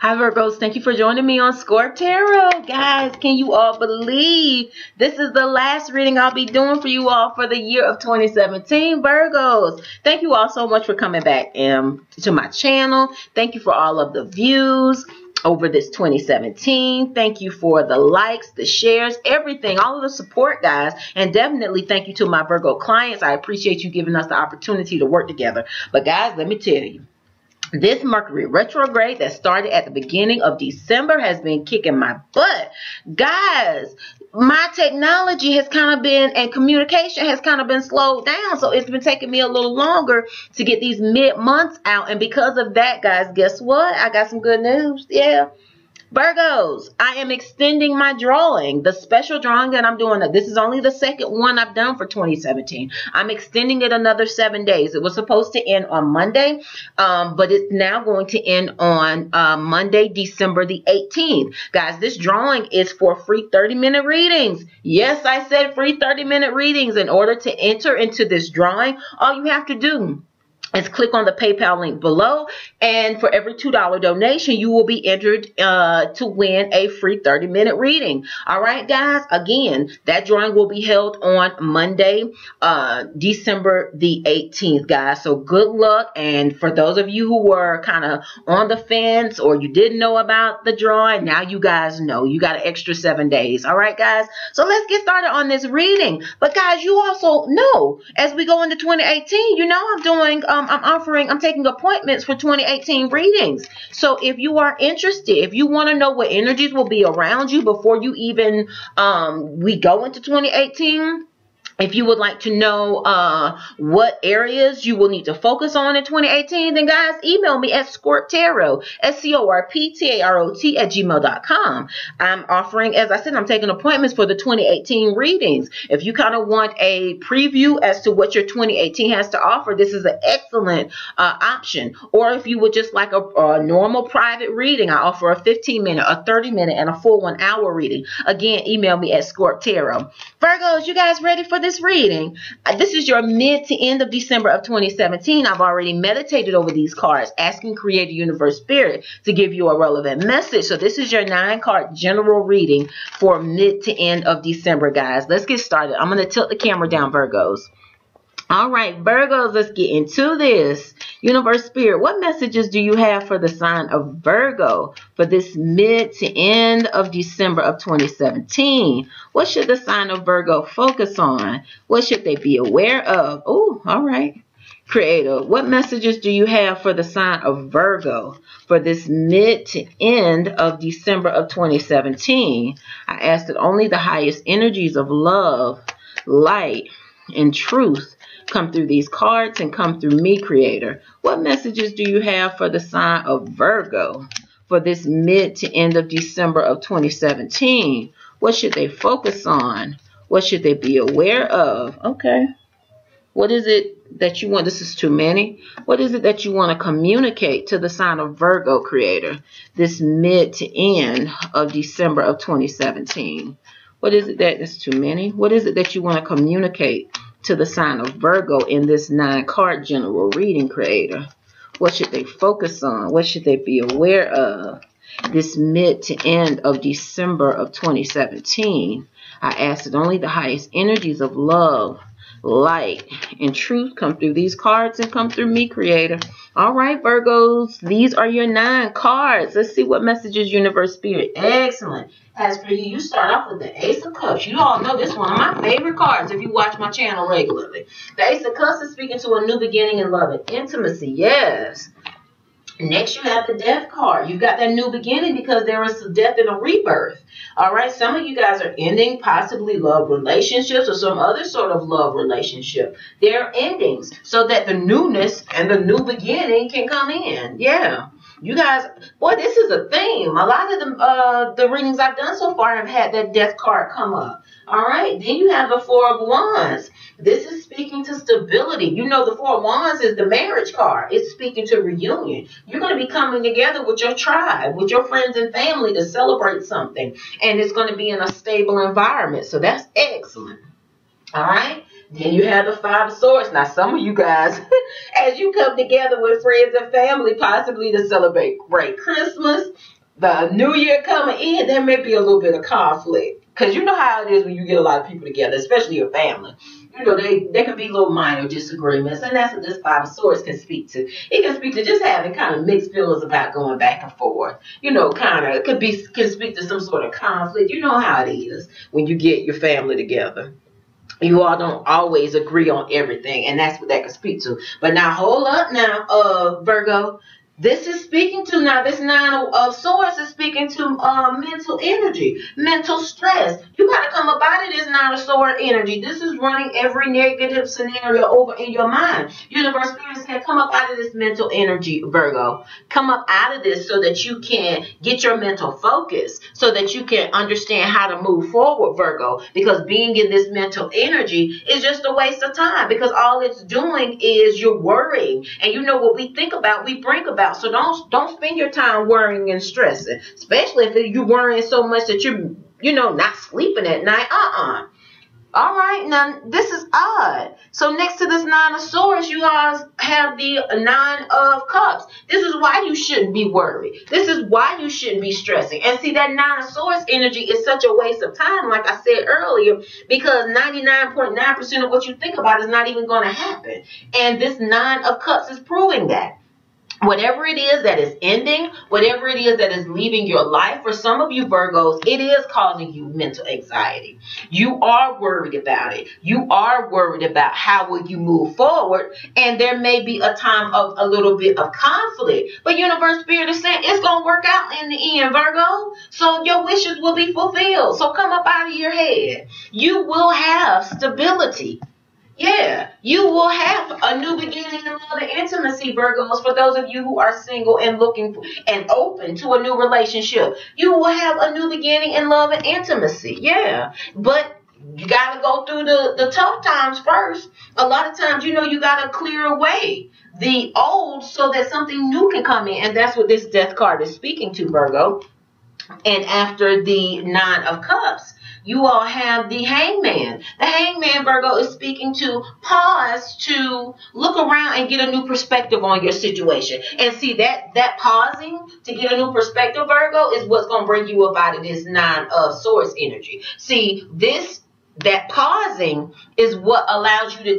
Hi Virgos, thank you for joining me on Scorp Tarot. Guys, can you all believe this is the last reading I'll be doing for you all for the year of 2017, Virgos. Thank you all so much for coming back to my channel. Thank you for all of the views over this 2017. Thank you for the likes, the shares, everything, all of the support, guys. And definitely thank you to my Virgo clients. I appreciate you giving us the opportunity to work together. But guys, let me tell you, this Mercury retrograde that started at the beginning of December has been kicking my butt. Guys, my technology has kind of been, and communication has kind of been slowed down. So it's been taking me a little longer to get these mid-months out. And because of that, guys, guess what? I got some good news. Yeah. Virgos, I am extending my drawing. The special drawing that I'm doing, this is only the second one I've done for 2017. I'm extending it another 7 days. It was supposed to end on Monday, but it's now going to end on Monday, December the 18th. Guys, this drawing is for free 30-minute readings. Yes, I said free 30-minute readings. In order to enter into this drawing, all you have to do is click on the PayPal link below, and for every $2 donation, you will be entered to win a free 30-minute reading. All right, guys. Again, that drawing will be held on Monday, December the 18th, guys. So good luck. And for those of you who were kind of on the fence or you didn't know about the drawing, now you guys know. You got an extra 7 days. All right, guys. So let's get started on this reading. But guys, you also know as we go into 2018, you know I'm doing I'm taking appointments for 2018 readings. So if you are interested, if you want to know what energies will be around you before you even we go into 2018, if you would like to know what areas you will need to focus on in 2018, then guys, email me at ScorpTarot, ScorpTarot @gmail.com. I'm offering, as I said, I'm taking appointments for the 2018 readings. If you kind of want a preview as to what your 2018 has to offer, this is an excellent option. Or if you would just like a normal private reading, I offer a 15-minute, a 30-minute, and a full 1-hour reading. Again, email me at ScorpTarot. Virgos, you guys ready for this reading? This is your mid to end of December of 2017. I've already meditated over these cards, asking Creator Universe Spirit to give you a relevant message. So this is your 9-card general reading for mid to end of December, guys. Let's get started. I'm going to tilt the camera down, Virgos. All right, Virgos, let's get into this. Universe Spirit, what messages do you have for the sign of Virgo for this mid to end of December of 2017? What should the sign of Virgo focus on? What should they be aware of? Oh, all right. Creator, what messages do you have for the sign of Virgo for this mid to end of December of 2017? I ask that only the highest energies of love, light, and truth come through these cards and come through me, Creator. What messages do you have for the sign of Virgo for this mid to end of December of 2017? What should they focus on? What should they be aware of? Okay. What is it that you want? This is too many. What is it that you want to communicate to the sign of Virgo, Creator, this mid to end of December of 2017? What is it that's too many? What is it that you want to communicate to the sign of Virgo in this 9-card general reading, Creator? What should they focus on? What should they be aware of this mid to end of December of 2017? I ask that only the highest energies of love, light, and truth come through these cards and come through me, Creator. All right, Virgos, these are your 9 cards. Let's see what messages Universe Spirit. Excellent. As for you, you start off with the Ace of Cups. You all know this is one of my favorite cards if you watch my channel regularly. The Ace of Cups is speaking to a new beginning in love and intimacy. Yes. Next, you have the Death card. You got that new beginning because there is a death and a rebirth. All right, some of you guys are ending possibly love relationships or some other sort of love relationship. They're endings so that the newness and the new beginning can come in. Yeah. You guys, boy, this is a theme. A lot of the readings I've done so far have had that Death card come up. All right. Then you have the Four of Wands. This is speaking to stability. You know, the Four of Wands is the marriage card. It's speaking to reunion. You're going to be coming together with your tribe, with your friends and family to celebrate something. And it's going to be in a stable environment. So that's excellent. All right. Then you have the Five of Swords. Now, some of you guys, as you come together with friends and family, possibly to celebrate Christmas, the New Year coming in, there may be a little bit of conflict. Because you know how it is when you get a lot of people together, especially your family. You know, there can be little minor disagreements, and that's what this Five of Swords can speak to. It can speak to just having kind of mixed feelings about going back and forth. You know, kind of, can speak to some sort of conflict. You know how it is when you get your family together. You all don't always agree on everything, and that's what that can speak to. But now, hold up now, Virgo. This is speaking to, now this Nine of Swords is speaking to mental energy, mental stress. You got to come up out of this Nine of Swords energy. This is running every negative scenario over in your mind. Universe spirits can come up out of this mental energy, Virgo. Come up out of this so that you can get your mental focus, so that you can understand how to move forward, Virgo. Because being in this mental energy is just a waste of time, because all it's doing is you're worrying. And you know what we think about, we bring about. So don't spend your time worrying and stressing, especially if you're worrying so much that you're not sleeping at night. All right, now this is odd. So next to this Nine of Swords, you guys have the Nine of Cups. This is why you shouldn't be worried. This is why you shouldn't be stressing. And see, that Nine of Swords energy is such a waste of time, like I said earlier, because 99.9% of what you think about is not even going to happen. And this Nine of Cups is proving that. Whatever it is that is ending, whatever it is that is leaving your life, for some of you Virgos, it is causing you mental anxiety. You are worried about it. You are worried about how will you move forward, and there may be a time of a little bit of conflict. But Universe Spirit is saying it's going to work out in the end, Virgo. So your wishes will be fulfilled. So come up out of your head. You will have stability. Yeah, you will have a new beginning in love and intimacy, Virgos. For those of you who are single and looking for, and open to a new relationship, you will have a new beginning in love and intimacy. Yeah, but you got to go through the tough times first. A lot of times, you got to clear away the old so that something new can come in. And that's what this Death card is speaking to, Virgo. And after the Nine of Cups, you all have the Hangman. The Hangman, Virgo, is speaking to pause, to look around and get a new perspective on your situation. And see, that pausing to get a new perspective, Virgo, is what's going to bring you up out of this Nine of Swords energy. See, that pausing is what allows you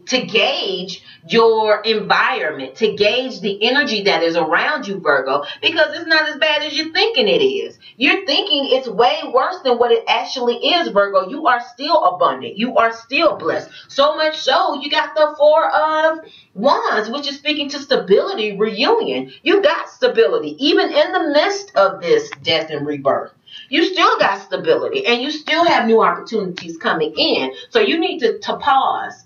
to gauge your environment, to gauge the energy that is around you, Virgo, because it's not as bad as you're thinking it is. You're thinking it's way worse than what it actually is, Virgo. You are still abundant. You are still blessed. So much so, you got the Four of Wands, which is speaking to stability, reunion. You got stability, even in the midst of this death and rebirth. You still got stability, and you still have new opportunities coming in. So you need to pause,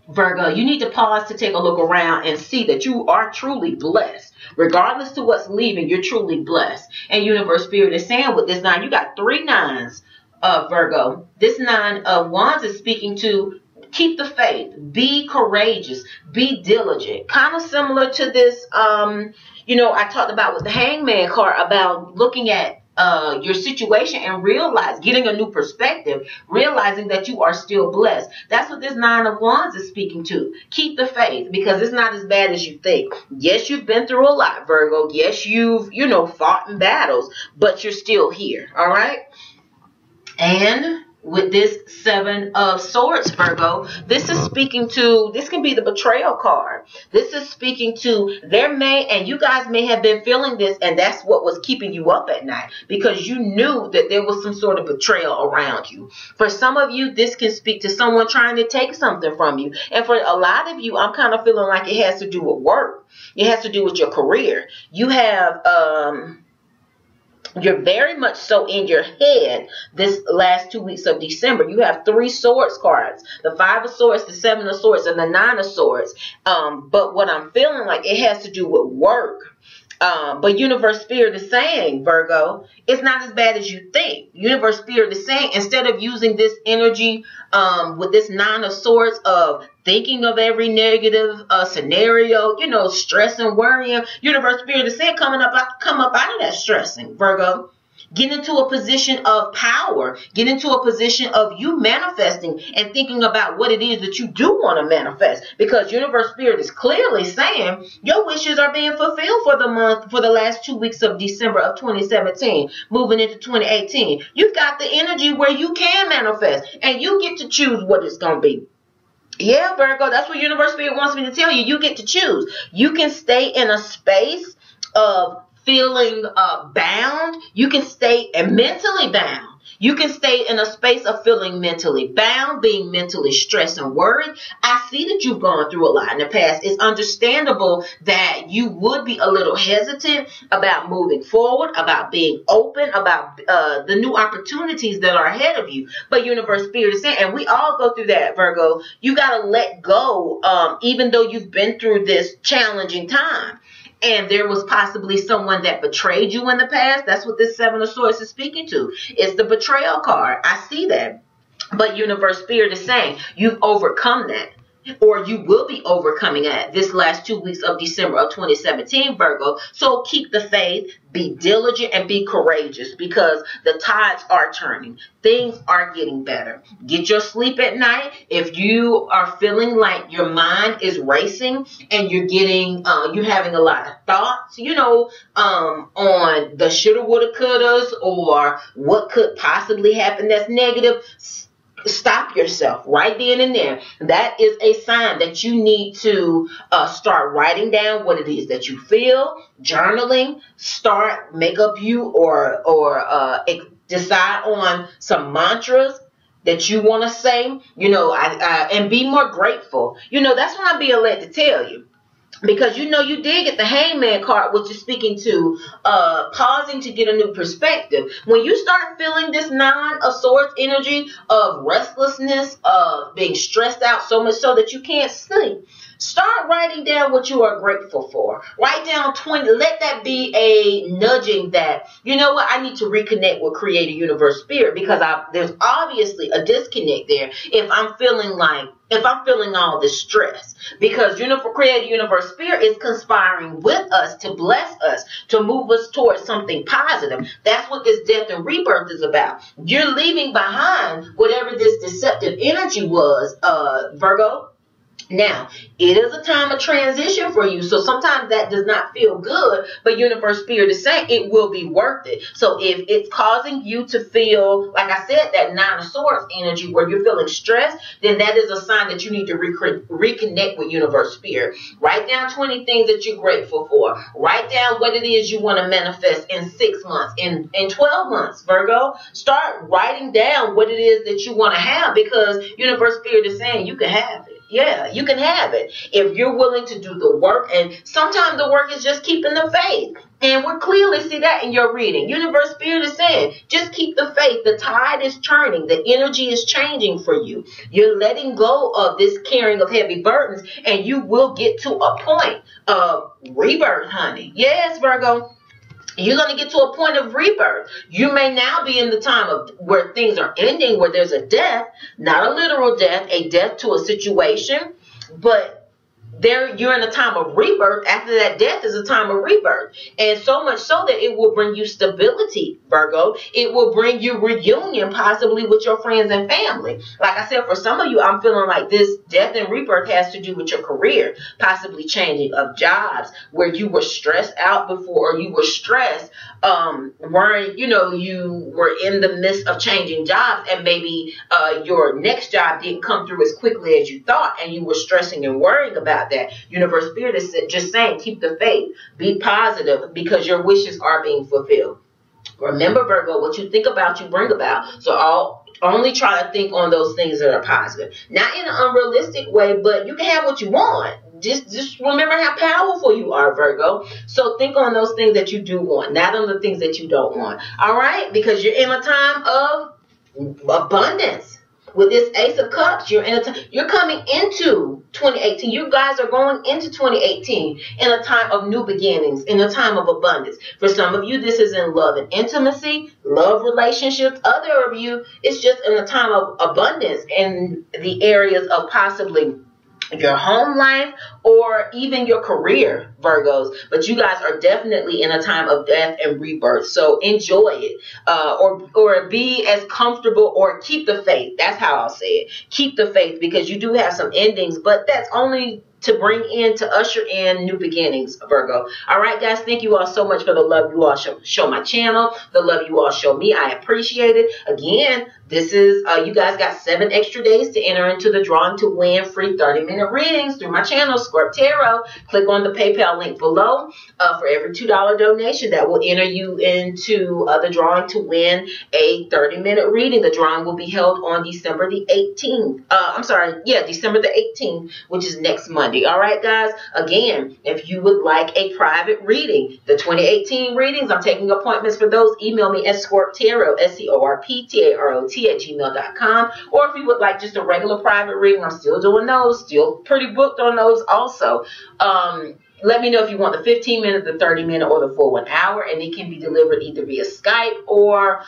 Virgo. You need to pause to take a look around and see that you are truly blessed. Regardless to what's leaving, you're truly blessed. And Universe Spirit is saying with this 9, you got 3 nines, Virgo. This 9 of Wands is speaking to keep the faith, be courageous, be diligent. Kind of similar to this, I talked about with the Hangman card about looking at your situation and getting a new perspective, realizing that you are still blessed. That's what this 9 of Wands is speaking to. Keep the faith, because it's not as bad as you think. Yes, you've been through a lot, Virgo. Yes, you've, fought in battles, but you're still here. All right. And with this 7 of Swords, Virgo, this is speaking to, this can be the betrayal card. This is speaking to and you guys may have been feeling this, and that's what was keeping you up at night, because you knew that there was some sort of betrayal around you. For some of you, this can speak to someone trying to take something from you. And for a lot of you, I'm kind of feeling like it has to do with work. It has to do with your career. You have, you're very much so in your head this last 2 weeks of December. You have 3 swords cards, the 5 of Swords, the 7 of Swords, and the 9 of Swords. But what I'm feeling like, it has to do with work. But Universe Spirit is saying, Virgo, it's not as bad as you think. Universe Spirit is saying, instead of using this energy with this 9 of Swords of thinking of every negative scenario, stress and worrying, Universe Spirit is saying, come up out of that stressing, Virgo. Get into a position of power. Get into a position of you manifesting and thinking about what it is that you do want to manifest. Because Universe Spirit is clearly saying your wishes are being fulfilled for the month, for the last 2 weeks of December of 2017, moving into 2018. You've got the energy where you can manifest and you get to choose what it's going to be. Yeah, Virgo, that's what Universe Spirit wants me to tell you. You get to choose. You can stay in a space of feeling bound. You can stay mentally bound. You can stay in a space of feeling mentally bound, being mentally stressed and worried. I see that you've gone through a lot in the past. It's understandable that you would be a little hesitant about moving forward, about being open, about the new opportunities that are ahead of you. But Universe Spirit is saying, and we all go through that, Virgo, you got to let go, even though you've been through this challenging time. And there was possibly someone that betrayed you in the past. That's what this Seven of Swords is speaking to. It's the betrayal card. I see that. But Universe Spirit is saying you've overcome that. Or you will be overcoming it this last 2 weeks of December of 2017, Virgo. So keep the faith, be diligent, and be courageous because the tides are turning. Things are getting better. Get your sleep at night. If you are feeling like your mind is racing and you're getting, you're having a lot of thoughts, you know, on the shoulda, woulda, couldas, or what could possibly happen that's negative, stop yourself right then and there. That is a sign that you need to start writing down what it is that you feel, journaling, make up you or decide on some mantras that you want to say, you know, and be more grateful. You know, that's what I'm being led to tell you. Because you know you did get the Hangman card, which is speaking to pausing to get a new perspective. When you start feeling this Nine of Swords energy of restlessness, of being stressed out so much so that you can't sleep, start writing down what you are grateful for. Write down 20. Let that be a nudging that, you know what, I need to reconnect with Creator Universe Spirit because there's obviously a disconnect there if I'm feeling all this stress. Because Creator Universe Spirit is conspiring with us to bless us, to move us towards something positive. That's what this death and rebirth is about. You're leaving behind whatever this deceptive energy was, Virgo. Now, it is a time of transition for you, so sometimes that does not feel good, but Universe Spirit is saying it will be worth it. So if it's causing you to feel, like I said, that Nine of Swords energy where you're feeling stressed, then that is a sign that you need to reconnect with Universe Spirit. Write down 20 things that you're grateful for. Write down what it is you want to manifest in 6 months, in 12 months, Virgo. Start writing down what it is that you want to have because Universe Spirit is saying you can have it. Yeah, you can have it if you're willing to do the work. And sometimes the work is just keeping the faith. And we clearly see that in your reading. Universe Spirit is saying, just keep the faith. The tide is turning. The energy is changing for you. You're letting go of this carrying of heavy burdens. And you will get to a point of rebirth, honey. Yes, Virgo. You're going to get to a point of rebirth. You may now be in the time of where things are ending, where there's a death, not a literal death, a death to a situation, but you're in a time of rebirth. After that death is a time of rebirth. And so much so that it will bring you stability, Virgo. It will bring you reunion possibly with your friends and family. Like I said, for some of you, I'm feeling like this death and rebirth has to do with your career, possibly changing of jobs where you were stressed out before, or you were stressed where, you know, you were in the midst of changing jobs and maybe your next job didn't come through as quickly as you thought and you were stressing and worrying about that. Universe Spirit is just saying, keep the faith, be positive because your wishes are being fulfilled. Remember, Virgo, what you think about, you bring about. So I'll only try to think on those things that are positive. Not in an unrealistic way, but you can have what you want. Just remember how powerful you are, Virgo. So think on those things that you do want, not on the things that you don't want. All right? Because you're in a time of abundance. With this Ace of Cups, you're coming into 2018. You guys are going into 2018 in a time of new beginnings, in a time of abundance. For some of you, this is in love and intimacy, love relationships. Other of you, it's just in a time of abundance in the areas of possibly your home life, or even your career, Virgos. But you guys are definitely in a time of death and rebirth, so enjoy it, or be as comfortable, or keep the faith. That's how I'll say it. Keep the faith, because you do have some endings, but that's only to bring in, to usher in new beginnings, Virgo. All right, guys, thank you all so much for the love you all show my channel, the love you all show me. I appreciate it. Again, this is, you guys got 7 extra days to enter into the drawing to win free 30-minute readings through my channel, Scorp Tarot. Click on the PayPal link below. For every $2 donation, that will enter you into the drawing to win a 30-minute reading. The drawing will be held on December the 18th. December the 18th, which is next Monday. All right, guys. Again, if you would like a private reading, the 2018 readings, I'm taking appointments for those. Email me at ScorpTarot, ScorpTarot @gmail.com. Or if you would like just a regular private reading, I'm still doing those. Still pretty booked on those also. Let me know if you want the 15-minute, the 30-minute, or the full 1 hour, and it can be delivered either via Skype or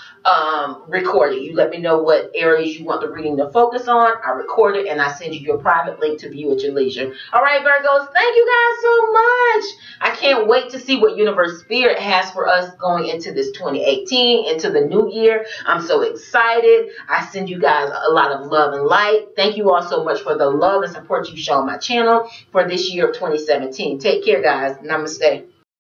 recorded. You let me know what areas you want the reading to focus on. I record it, and I send you your private link to view at your leisure. All right, Virgos, thank you guys so much. I can't wait to see what Universe Spirit has for us going into this 2018, into the new year. I'm so excited. I send you guys a lot of love and light. Thank you all so much for the love and support you've shown my channel for this year of 2017. Take care, guys. Namaste.